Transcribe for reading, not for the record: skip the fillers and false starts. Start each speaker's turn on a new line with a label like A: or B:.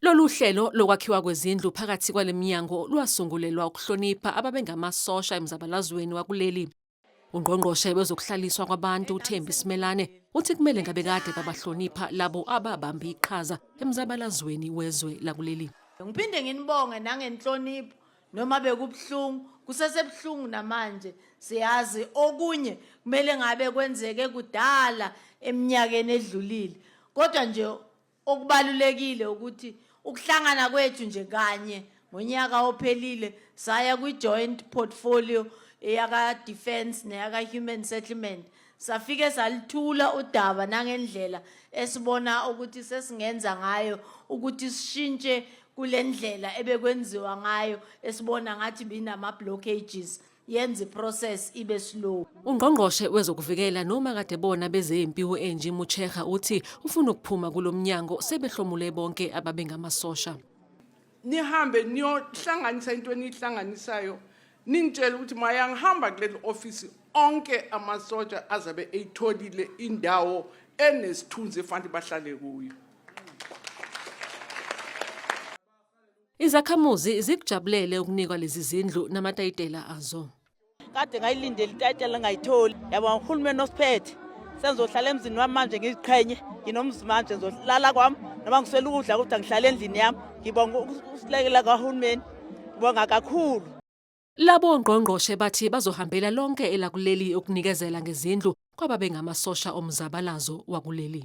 A: Lolu hlelo lokwakhiwa kwezindlu phakathi kwaleminyango lwasungulelwa ukuhlonipha ababengamasosha emzabalazweni wakuleli. Ungqongqoshe wezokuhlaliswa kwabantu uThembi Simelane uthi kumele ngabe kade babahlonipha labo ababamba iqhaza emzabalazweni wezwe lakuleli.
B: Ngiphinde nginibonge nangenhlonipho noma bekubhlungu kusesebuhlungu namanje siyazi okunye kumele ngabe kwenzeke kudala eminyakeni edlulile kodwa nje okubalulekile ukuthi ukuhlangana kwethu nje kanye ngonyaka ophelile saya kwi-joint portfolio eyaka defense neyaka human settlement safike salithula udaba nangendlela esibona ukuthi sesingenza ngayo ukuthi sishintshe kulendlela ebekwenziwa ngayo esibona ngathi binama blockages yenze process ibe slow.
A: Ungqongqoshe wezokuvikela noma kade bona bezempiwo enje Muchecha uthi ufuna ukuphuma kulomnyango sebehlomule bonke ababengamasosha.
C: Nihambe niyohlanganisa into enihlanganisayo ningitshela ukuthi mayangihamba kuleli office onke amasoja azabe eyitholile indawo enesithunzi efanele bahlale kuyo.
A: Izakhamuzi zikujabulele ukunikwa lezi zindlu namatayitela azo.
D: Kade ngayilindele itayitela ngayitholi yaba uhulumeni osiphethe senzohlala emzini wami manje ngiziqhenye nginomzi manje ngizolala kwami noma ngiswela ukudla ukuthi ngihlale endlini yami ngibonga ukusilekela kahulumeni ngibonga kakhulu.
A: Labo ngqongqoshe bathi bazohambela lonke elakuleli ukunikezela ngezindlu kwababengamasosha omzabalazo wakuleli.